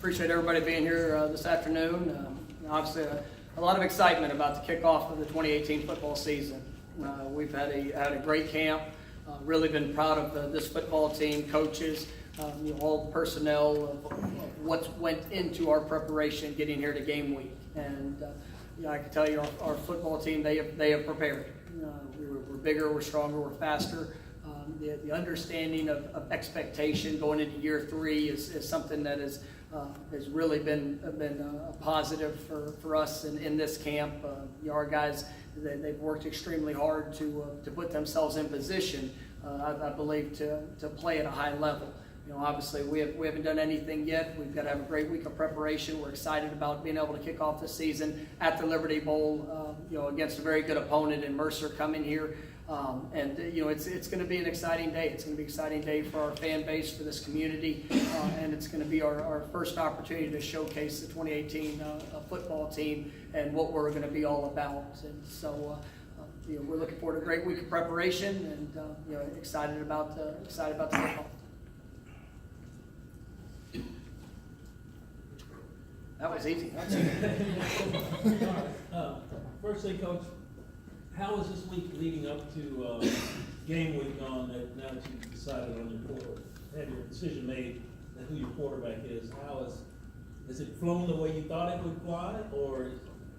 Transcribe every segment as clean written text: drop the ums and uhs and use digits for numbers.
Appreciate everybody being here this afternoon. Obviously, a lot of excitement about the kickoff of the 2018 football season. We've had a great camp. Really been proud of this football team, coaches, all the personnel of what went into our preparation getting here to game week. And I can tell you, our football team, they have prepared. We're bigger, we're stronger, we're faster. The understanding of expectation going into year 3 is something that has really been a positive for us in this camp. Our guys, they've worked extremely hard to put themselves in position, I believe, to play at a high level. Obviously we haven't done anything yet. We've got to have a great week of preparation. We're excited about being able to kick off the season at the Liberty Bowl, against a very good opponent in Mercer coming here. It's going to be an exciting day. It's going to be an exciting day for our fan base, for this community, and it's going to be our first opportunity to showcase the 2018 football team and what we're going to be all about. And so, we're looking forward to a great week of preparation, and excited about the football. That was easy. First thing, Coach, how is this week leading up to game week on that? Now that you've decided on had your decision made that who your quarterback is, has it flown the way you thought it would fly, or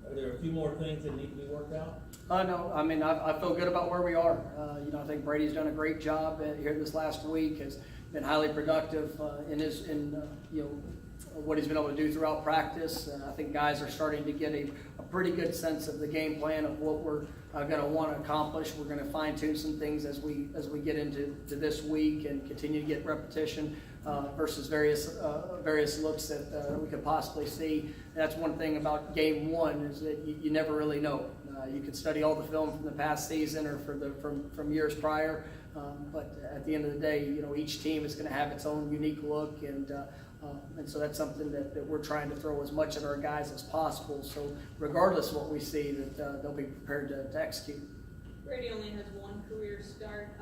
are there a few more things that need to be worked out? No, I mean, I feel good about where we are. I think Brady's done a great job here this last week. Has been highly productive in what he's been able to do throughout practice. I think guys are starting to get a pretty good sense of the game plan of what we're going to want to accomplish. We're going to fine tune some things as we get into this week and continue to get repetition versus various looks that we could possibly see. That's one thing about game 1 is that you never really know. You could study all the film from the past season or from years prior, but at the end of the day, each team is going to have its own unique look, and so that's something that we're trying to throw as much at our guys as possible. So regardless of what we see, that they'll be prepared to execute. Brady only has one career start.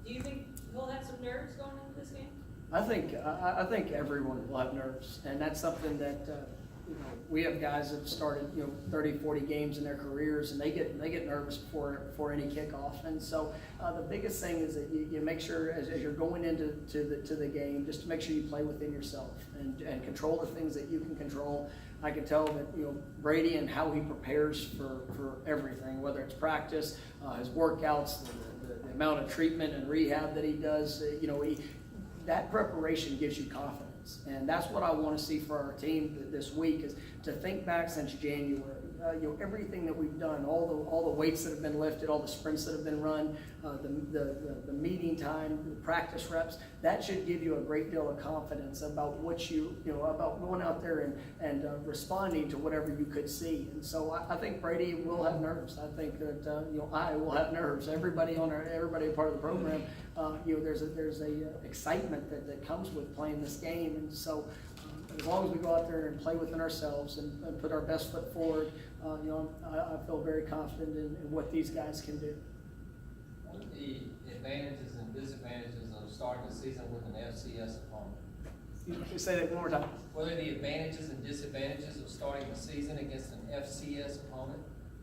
Do you think he'll have some nerves going into this game? I think everyone will have nerves, and that's something that we have guys that have started 30, 40 games in their careers, and they get nervous before any kickoff. And so the biggest thing is that you make sure as you're going into the game, just to make sure you play within yourself and control the things that you can control. I can tell that Brady and how he prepares for everything, whether it's practice, his workouts, the amount of treatment and rehab that he does. That preparation gives you confidence. And that's what I want to see for our team this week, is to think back since January. Everything that we've done, all the weights that have been lifted, all the sprints that have been run, the meeting time, the practice reps, that should give you a great deal of confidence about what about going out there and responding to whatever you could see. And so I think Brady will have nerves. I think that I will have nerves. Everybody part of the program, there's a excitement that comes with playing this game. And so as long as we go out there and play within ourselves and put our best foot forward, I feel very confident in what these guys can do. What are the advantages and disadvantages of starting the season with an FCS opponent? Can you say that one more time? What are the advantages and disadvantages of starting the season against an FCS opponent?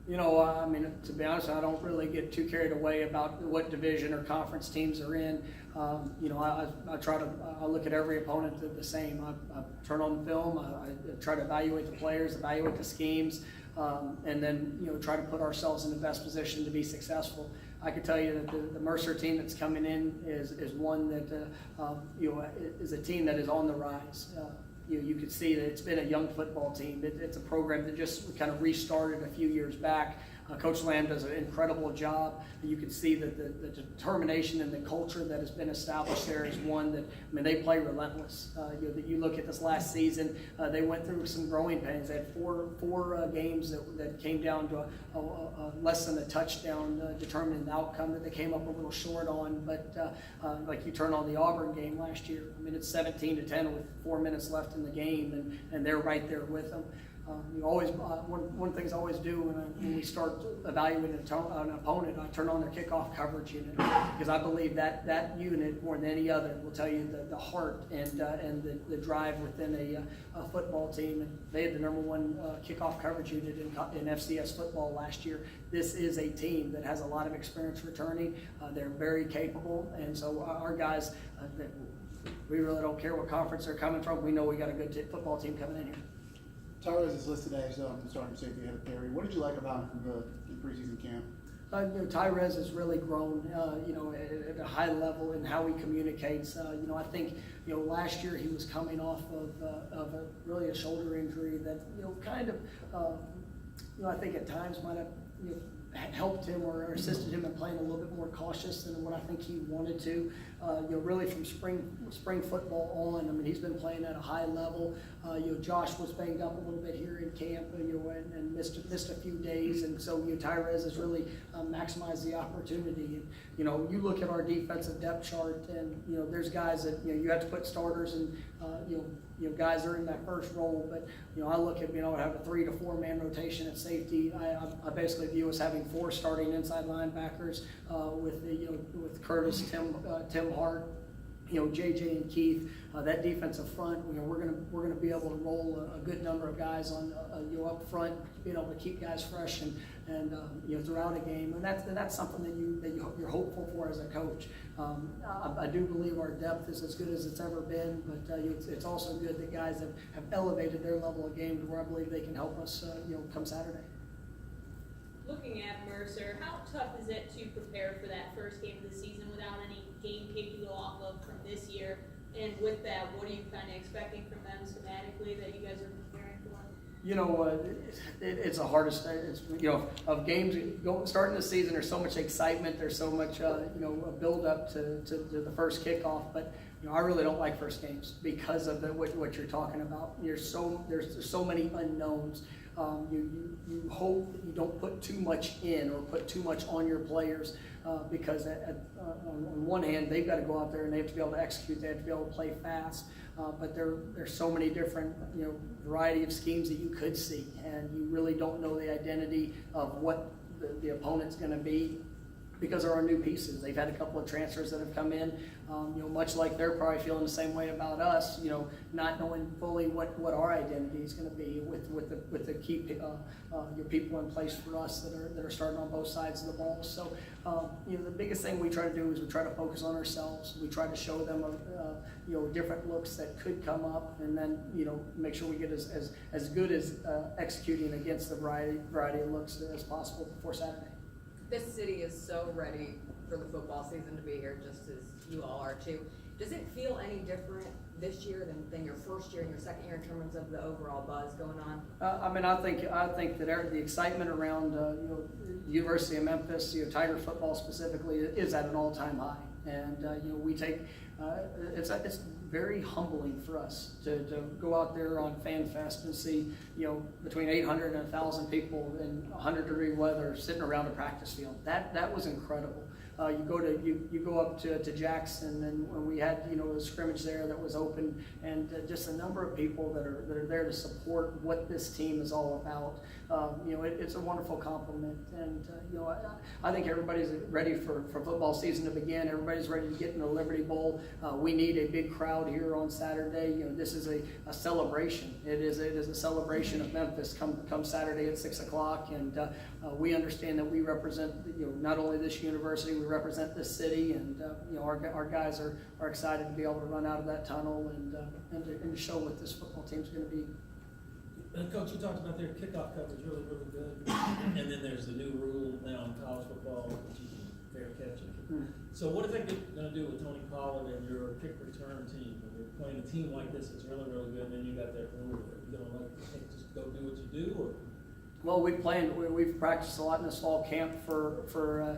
To be honest, I don't really get too carried away about what division or conference teams are in. I look at every opponent the same. I turn on the film, I try to evaluate the players, evaluate the schemes, and then try to put ourselves in the best position to be successful. I can tell you that the Mercer team that's coming in is one that is a team that is on the rise. You could see that it's been a young football team. It's a program that just kind of restarted a few years back. Coach Lamb does an incredible job. You can see that the determination and the culture that has been established there is one that, they play relentless. You look at this last season, they went through some growing pains. They had four games that came down to less than a touchdown determining the outcome that they came up a little short on. But like you turn on the Auburn game last year, it's 17-10 with 4 minutes left in the game, and they're right there with them. You always one of the things I always do when we start evaluating an opponent, I turn on their kickoff coverage unit, because I believe that unit more than any other will tell you the heart and the drive within a football team. And they had the #1 kickoff coverage unit in FCS football last year. This is a team that has a lot of experience returning. They're very capable, and so our guys, we really don't care what conference they're coming from. We know we got a good football team coming in here. Tyrez is listed as starting safety ahead of Perry. What did you like about him from the preseason camp? Tyrez has really grown, at a high level in how he communicates. I think, last year he was coming off of really a shoulder injury that, kind of, I think at times might have, helped him or assisted him in playing a little bit more cautious than what I think he wanted to. Really from spring football on, I mean, he's been playing at a high level. Josh was banged up a little bit here in camp, and missed a few days, and so Tyrez has really maximized the opportunity. And you look at our defensive depth chart, and there's guys that you have to put starters, and guys are in that first role. But I look at have a 3 to 4 man rotation at safety. I basically view us having 4 starting inside linebackers with Curtis, Tim Hart, JJ and Keith. That defensive front, we're gonna be able to roll a good number of guys on up front, being able to keep guys fresh and throughout a game, and that's something that you're hopeful for as a coach. I do believe our depth is as good as it's ever been, but it's also good that guys have elevated their level of game to where I believe they can help us come Saturday. Looking at Mercer, how tough is it to prepare for that first game of the season without any game tape to go off of from this year? And with that, what are you kind of expecting from them schematically that you guys are preparing for? It's the hardest. It's of games starting the season. There's so much excitement. There's so much a build up to the first kickoff. But I really don't like first games because of what you're talking about. There's so many unknowns. You hope that you don't put too much in or put too much on your players because on one hand they've got to go out there and they have to be able to execute. They have to be able to play fast. But there's so many different variety of schemes that you could see, and you really don't know the identity of what the opponent's going to be because there are new pieces. They've had a couple of transfers that have come in, much like they're probably feeling the same way about us, not knowing fully what our identity is going to be with the key people in place for us that are starting on both sides of the ball. So, the biggest thing we try to do is we try to focus on ourselves. We try to show them, different looks that could come up, and then, make sure we get as good as executing against the variety of looks as possible before Saturday. This city is so ready for the football season to be here, just as you all are too. Does it feel any different this year than your first year and your second year in terms of the overall buzz going on? I think that the excitement around University of Memphis, Tiger football specifically, is at an all-time high, and we take it's very humbling for us to go out there on Fan Fest and see between 800 and 1,000 people in 100-degree weather sitting around a practice field. That was incredible. You go up to Jackson, and when we had a scrimmage there that was open, and just the number of people that are there to support what this team is all about. It's a wonderful compliment, and I think everybody's ready for football season to begin. Everybody's ready to get in the Liberty Bowl. We need a big crowd here on Saturday. This is a celebration. It is a celebration of Memphis come Saturday at 6 o'clock, and we understand that we represent not only this university, we represent this city, and our guys are excited to be able to run out of that tunnel and to show what this football team's going to be. Coach, you talked about their kickoff coverage really good, and then there's the new rule now in college football, which is fair catch. So what is that going to do with Tony Pollard and your kick return team? When you're playing a team like this, it's really good, and then you got that rule. Are you going to just go do what you do, or? Well, we've practiced a lot in this fall camp for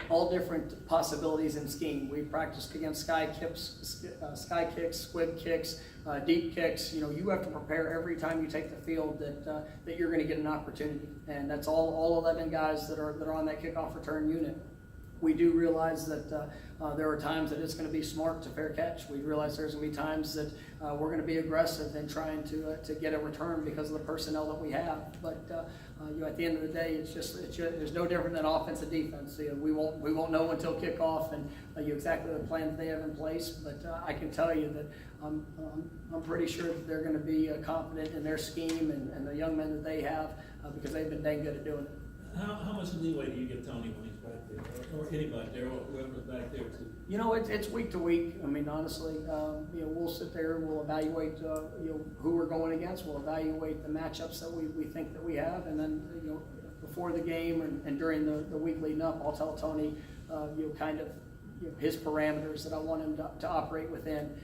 all different possibilities in scheme. We practiced against sky kicks, squib kicks, deep kicks. You have to prepare every time you take the field that you're going to get an opportunity, and that's all 11 guys that are on that kickoff return unit. we do realize that there are times that it's going to be smart to fair catch. We realize there's going to be times that we're going to be aggressive in trying to get a return because of the personnel that we have. But at the end of the day, there's no different than offense and defense. We won't know until kickoff and exactly the plans they have in place. But I can tell you that I'm pretty sure that they're going to be confident in their scheme and the young men that they have because they've been dang good at doing it. How much leeway do you give Tony when he's back there, or anybody there, or whoever's back there too? It's week to week. I mean, honestly, we'll sit there, we'll evaluate, who we're going against. We'll evaluate the matchups that we think that we have, and then, before the game and during the week leading up, I'll tell Tony, his parameters that I want him to operate within.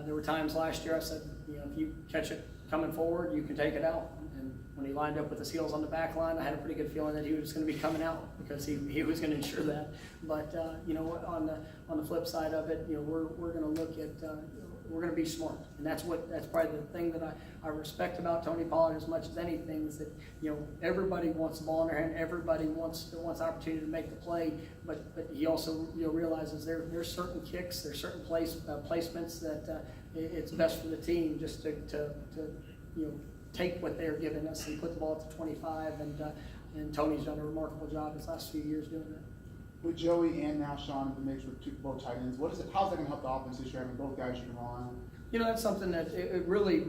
There were times last year I said, if you catch it coming forward, you can take it out. And when he lined up with his heels on the back line, I had a pretty good feeling that he was going to be coming out because he was going to ensure that. But on the flip side of it, we're going to look at we're going to be smart, and that's probably the thing that I respect about Tony Pollard as much as anything is that everybody wants the ball in their hand, everybody wants opportunity to make the play, but he also realizes there's certain kicks, there's certain placements that it's best for the team just to take what they're giving us and put the ball at the 25, and Tony's done a remarkable job his last few years doing that. With Joey and now Sean in the mix with both tight ends, how's that going to help the offense this year having both guys you can rely on? That's something that it really,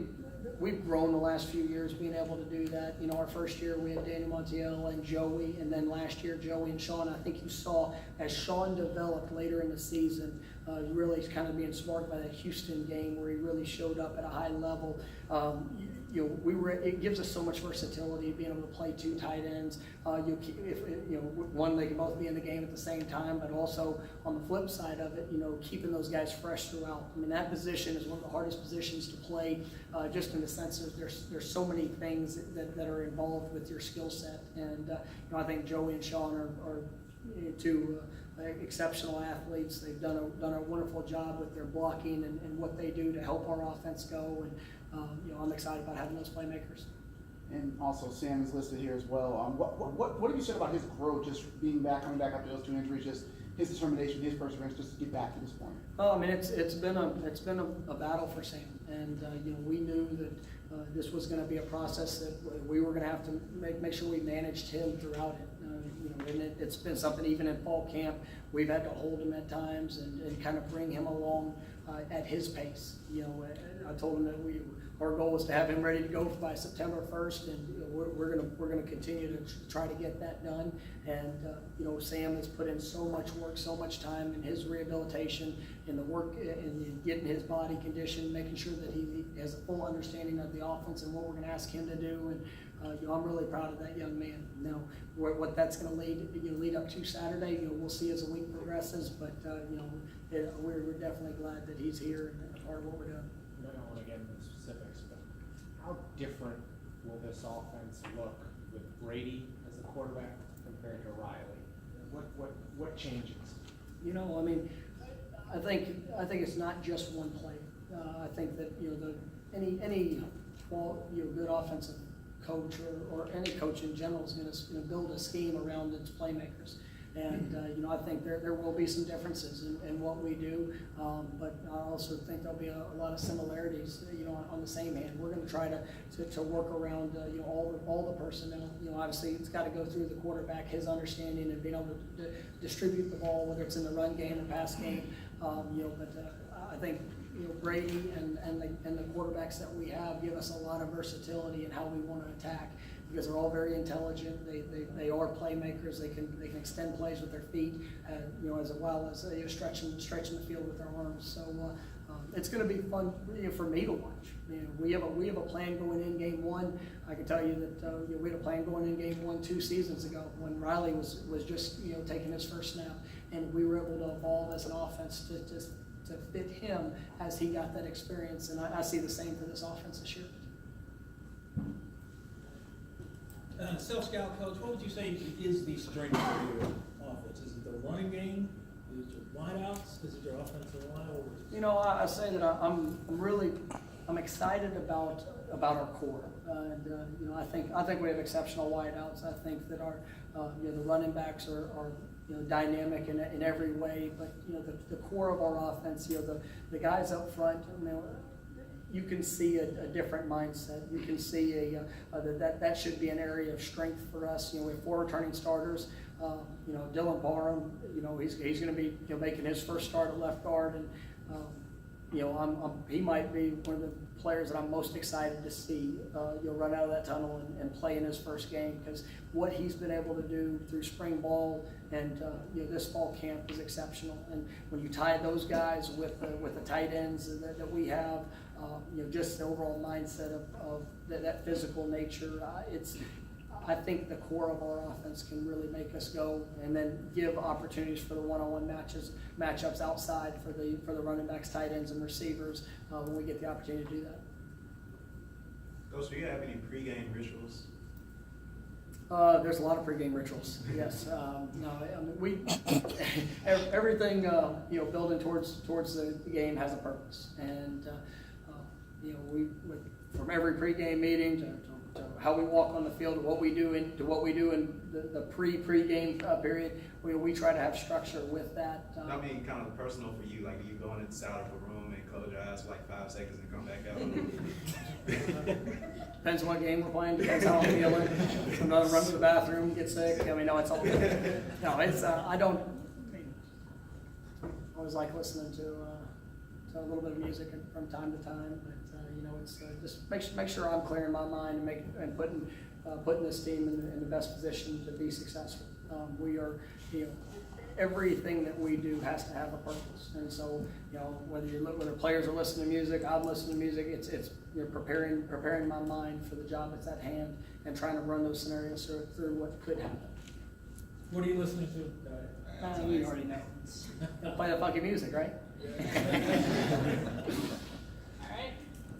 we've grown the last few years being able to do that. Our first year we had Danny Montiel and Joey, and then last year Joey and Sean. I think you saw as Sean developed later in the season, really kind of being sparked by that Houston game where he really showed up at a high level. It gives us so much versatility being able to play two tight ends. One, they can both be in the game at the same time, but also on the flip side of it, keeping those guys fresh throughout. I mean, that position is one of the hardest positions to play, just in the sense that there's so many things that are involved with your skill set. And I think Joey and Sean are two exceptional athletes. They've done a wonderful job with their blocking and what they do to help our offense go. And I'm excited about having those playmakers. And also Sam is listed here as well. What have you said about his growth, just coming back after those two injuries, just his determination, his perseverance, just to get back to this point? I mean, it's been a battle for Sam, and we knew that this was going to be a process that we were going to have to make sure we managed him throughout it. And it's been something, even in fall camp, we've had to hold him at times and kind of bring him along at his pace. I told him that our goal was to have him ready to go by September 1st, and we're gonna continue to try to get that done. And Sam has put in so much work, so much time in his rehabilitation, in the work, in getting his body conditioned, making sure that he has a full understanding of the offense and what we're going to ask him to do. And I'm really proud of that young man. Now, what that's going to lead up to Saturday, we'll see as the week progresses. But we're definitely glad that he's here and a part of what we're doing. I don't want to get into specifics, but how different will this offense look with Brady as the quarterback compared to Riley? What changes? I mean, I think it's not just one play. I think that any good offensive coach or any coach in general is going to build a scheme around its playmakers. And I think there will be some differences in what we do, but I also think there'll be a lot of similarities. On the same hand, we're going to try to work around all the personnel. Obviously it's got to go through the quarterback, his understanding and being able to distribute the ball, whether it's in the run game or pass game. But I think Brady and the quarterbacks that we have give us a lot of versatility in how we want to attack, because they're all very intelligent. They are playmakers. They can extend plays with their feet, as well as stretching the field with their arms. So it's going to be fun for me to watch. We have a plan going in game one. I can tell you that we had a plan going in game one 2 seasons ago when Riley was just taking his first snap, and we were able to evolve as an offense to fit him as he got that experience. And I see the same for this offense this year. Self-scout coach, what would you say is the strength of your offense? Is it the running game? Is it your wideouts? Is it your offensive line? I say that I'm excited about our core, and I think we have exceptional wideouts. I think that our the running backs are dynamic in every way. But the core of our offense, the guys up front, you can see a different mindset. You can see that should be an area of strength for us. We have 4 returning starters. Dylan Barham, he's going to be making his first start at left guard, and he might be one of the players that I'm most excited to see run out of that tunnel and play in his first game, because what he's been able to do through spring ball and this fall camp is exceptional. And when you tie those guys with the tight ends that we have, just the overall mindset of that physical nature, I think the core of our offense can really make us go, and then give opportunities for the one-on-one matchups outside for the running backs, tight ends, and receivers when we get the opportunity to do that. Coach, do you have any pregame rituals? There's a lot of pregame rituals. Yes. We everything building towards the game has a purpose, and we from every pregame meeting to how we walk on the field, to what we do in the pregame period, we try to have structure with that. I mean, kind of personal for you, like you go inside of a room and close your eyes for like 5 seconds and come back out. Depends what game we're playing. Depends how I'm feeling. Sometimes run to the bathroom, get sick. No, it's all good. No, it's I always like listening to a little bit of music from time to time, but it's just make sure I'm clearing my mind and putting this team in the best position to be successful. We are, everything that we do has to have a purpose, and so whether players are listening to music, I'm listening to music. It's preparing my mind for the job that's at hand and trying to run those scenarios through what could happen. What are you listening to? You already know. Play that funky music, right?